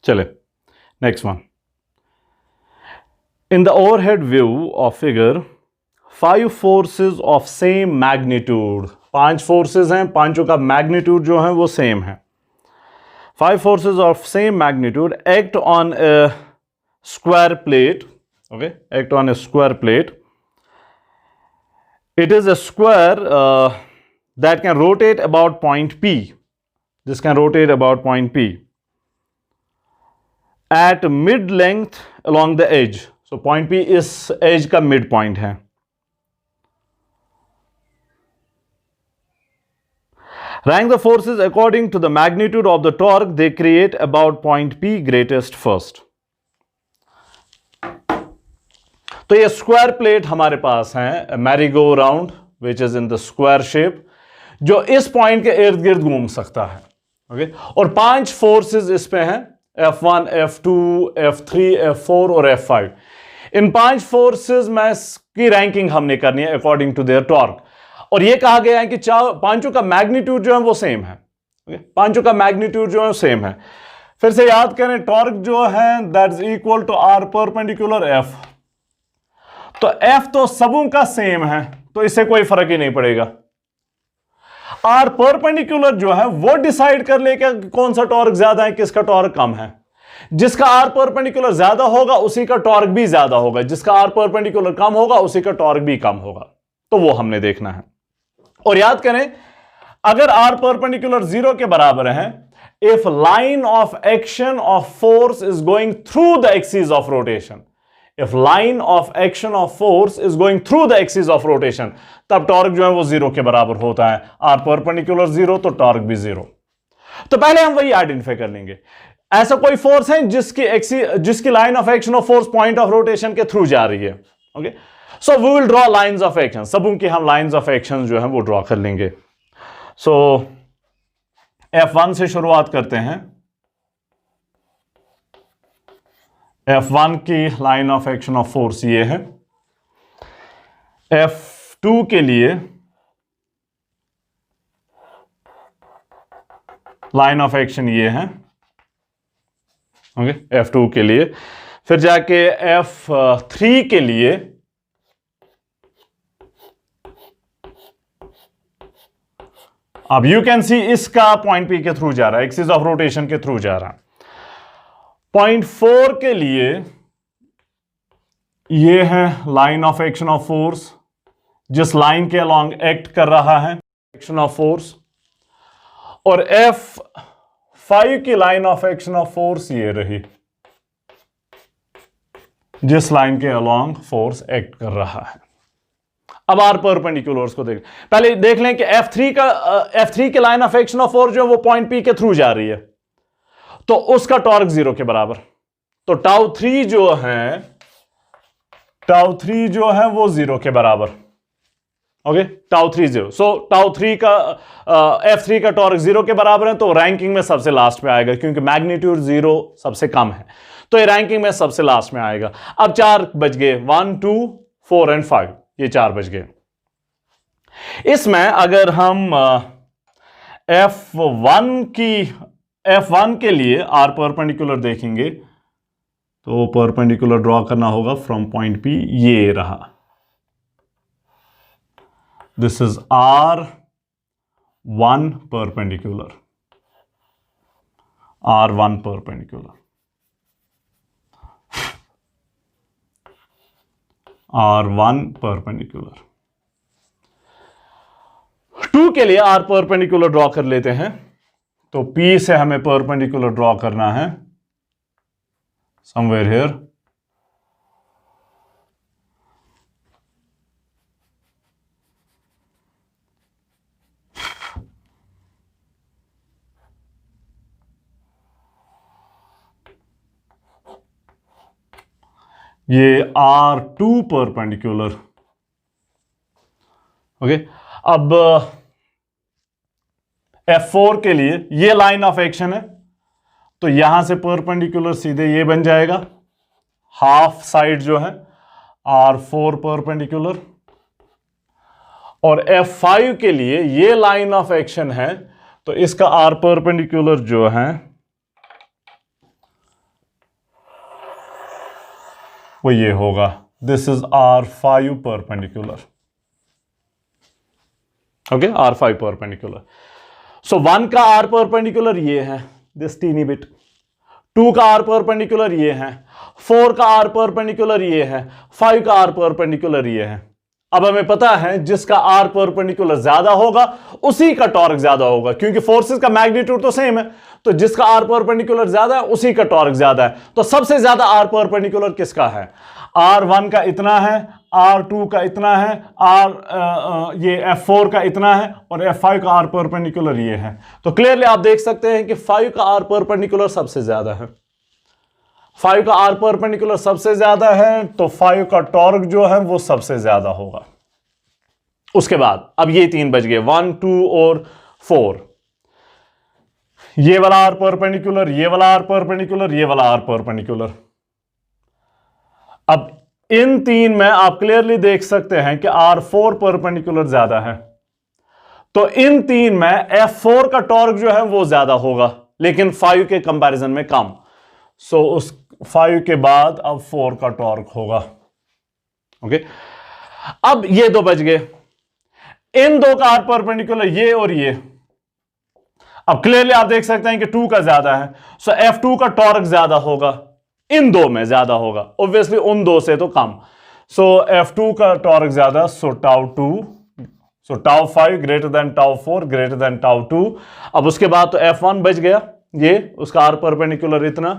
चले next one. In the overhead view of figure 5 forces of same magnitude, 5 forces हैं, पांचों का magnitude जो है वो सेम है। 5 forces of same magnitude act on a square plate. Okay, act on a square plate. It is a square that can rotate about point P. This can rotate about point P at mid length along the edge. So point P इस edge का mid point है. Rank the forces according to the magnitude of the torque they create about point P greatest first. तो ये square plate हमारे पास है, merry-go round which is in the square shape, जो इस point के इर्द गिर्द घूम सकता है। ओके, और 5 फोर्सेस इस पे हैं, F1, F2, F3, F4 और F5। इन 5 फोर्सेस में की रैंकिंग हमने करनी है अकॉर्डिंग टू देयर टॉर्क, और ये कहा गया है कि पांचों का मैग्नीट्यूड जो है वो सेम है। पांचों का मैग्नीट्यूड जो है सेम है। फिर से याद करें, टॉर्क जो है that is equal to R perpendicular F. तो एफ तो सबों का सेम है, तो इससे कोई फर्क ही नहीं पड़ेगा। आर परपेंडिकुलर जो है वो डिसाइड कर लेगा कि कौन सा टॉर्क ज्यादा है, किसका टॉर्क कम है। जिसका आर परपेंडिकुलर ज्यादा होगा उसी का टॉर्क भी ज्यादा होगा, जिसका आर परपेंडिकुलर कम होगा उसी का टॉर्क भी कम होगा। तो वो हमने देखना है। और याद करें, अगर आर परपेंडिकुलर 0 के बराबर है, if line of action of force is going through the axis of rotation, if line of action of force is going through the axis of rotation, तब टॉर्क जो है वो 0 के बराबर होता है। आर परपेंडिकुलर 0 तो टॉर्क भी 0। तो पहले हम वही आइडेंटिफाई कर लेंगे। ऐसा कोई फोर्स है जिसकी line of action of force point of rotation के थ्रू जा रही है। Okay, so we will draw lines of action. सबों की हम लाइंस ऑफ एक्शन जो है वो ड्रॉ कर लेंगे। सो F1 से शुरुआत करते हैं। F1 की line of action of force ये है। F2 के लिए लाइन ऑफ एक्शन ये है। ओके, F2 के लिए। फिर जाके F3 के लिए अब यू कैन सी इसका पॉइंट P के थ्रू जा रहा है, एक्सिस ऑफ रोटेशन के थ्रू जा रहा है। पॉइंट 4 के लिए ये है line of action of force, जिस लाइन के अलॉन्ग एक्ट कर रहा है एक्शन ऑफ फोर्स। और F5 की line of action of force ये रही, जिस लाइन के अलॉन्ग फोर्स एक्ट कर रहा है। अब आर परपेंडिकुलर्स को पहले देख लें कि F3 के line of action of force जो है वो पॉइंट P के थ्रू जा रही है, तो उसका टॉर्क 0 के बराबर। तो टाउ 3 जो है वो 0 के बराबर। Okay, tau 3 0। सो टाउ 3 का F3 का टॉर्क 0 के बराबर है, तो रैंकिंग में सबसे लास्ट में आएगा, क्योंकि मैग्नीट्यूड 0 सबसे कम है, तो ये रैंकिंग में सबसे लास्ट में आएगा। अब 4 बच गए, 1 2 4 एंड 5, ये 4 बच गए। इसमें अगर हम F1 के लिए आर परपेंडिकुलर देखेंगे, तो परपेंडिकुलर ड्रॉ करना होगा फ्रॉम पॉइंट P, ये रहा। This is R1 perpendicular, R1 perpendicular, R1 perpendicular. 2 के लिए आर परपेंडिकुलर ड्रॉ कर लेते हैं। तो P से हमें परपेंडिकुलर ड्रॉ करना है समवेयर हियर। ये R2 परपेंडिकुलर। ओके, अब F4 के लिए ये लाइन ऑफ एक्शन है, तो यहां से परपेंडिकुलर सीधे ये बन जाएगा, हाफ साइड जो है R4 परपेंडिकुलर। और F5 के लिए ये लाइन ऑफ एक्शन है, तो इसका R परपेंडिकुलर जो है वो ये होगा, this is R5 perpendicular. Okay, R5 perpendicular. So 1 का R परपेंडिकुलर ये है, दिस टीनी बिट। 2 का R परपेंडिकुलर ये है, 4 का R परपेंडिकुलर ये है, 5 का R परपेंडिकुलर ये है। अब हमें पता है जिसका R परपेंडिकुलर ज्यादा होगा उसी का टॉर्क ज्यादा होगा, क्योंकि फोर्सेस का मैग्नीट्यूड तो सेम है, तो जिसका R परपेंडिकुलर ज्यादा है उसी का टॉर्क ज्यादा है। तो सबसे ज्यादा R परपेंडिकुलर किसका है? R1 का इतना है, R2 का इतना है, ये F4 का इतना है, और F5 का R परपेंडिकुलर ये है। तो क्लियरली आप देख सकते हैं कि 5 का R परपेंडिकुलर सबसे ज्यादा है। 5 का R परपेंडिकुलर सबसे ज्यादा है, तो 5 का टॉर्क जो है वो सबसे ज्यादा होगा। उसके बाद अब ये 3 बच गए, 1, 2 और 4। ये वाला R परपेंडिकुलर, ये वाला R परपेंडिकुलर, ये वाला R परपेंडिकुलर। अब इन 3 में आप क्लियरली देख सकते हैं कि R4 परपेंडिकुलर ज्यादा है, तो इन 3 में F4 का टॉर्क जो है वो ज्यादा होगा, लेकिन 5 के कंपैरिजन में कम। सो उस 5 के बाद अब 4 का टॉर्क होगा। ओके, अब ये 2 बच गए, इन 2 का R परपेंडिकुलर ये और ये। अब क्लियरली आप देख सकते हैं कि 2 का ज्यादा है, सो F2 का टॉर्क ज्यादा होगा, इन 2 में ज्यादा होगा, ऑब्वियसली उन 2 से तो कम। सो F2 का टॉर्क ज्यादा, सो τ2, सो τ5 ग्रेटर देन τ4 ग्रेटर देन τ2। अब उसके बाद तो F1 बच गया, ये उसका R परपेंडिकुलर इतना,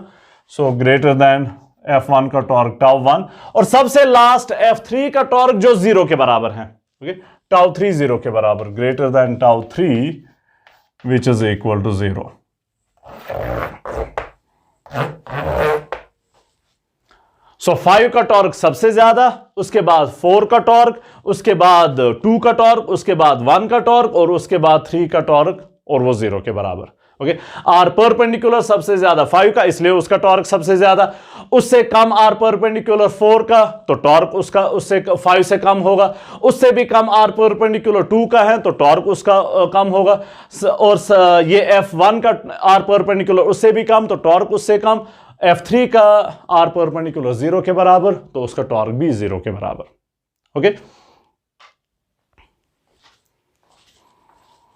सो ग्रेटर देन F1 का टॉर्क τ1। और सबसे लास्ट F3 का टॉर्क जो 0 के बराबर है, ओके, τ3 0 के बराबर, greater than τ3 which is equal to 0। So 5 का टॉर्क सबसे ज्यादा, उसके बाद 4 का टॉर्क, उसके बाद 2 का टॉर्क, उसके बाद 1 का टॉर्क, और उसके बाद 3 का टॉर्क, और वो 0 के बराबर। ओके, R परपेंडिकुलर सबसे ज्यादा 5 का, इसलिए उसका टॉर्क सबसे ज्यादा। उससे कम R परपेंडिकुलर 4 का, तो टॉर्क उसका उससे 5 से कम होगा। उससे भी कम R परपेंडिकुलर 2 का है, तो टॉर्क उसका कम होगा। और ये F1 का R परपेंडिकुलर उससे भी कम, तो टॉर्क उससे कम। F3 का R परपेंडिकुलर 0 के बराबर, तो उसका टॉर्क भी 0 के बराबर। ओके।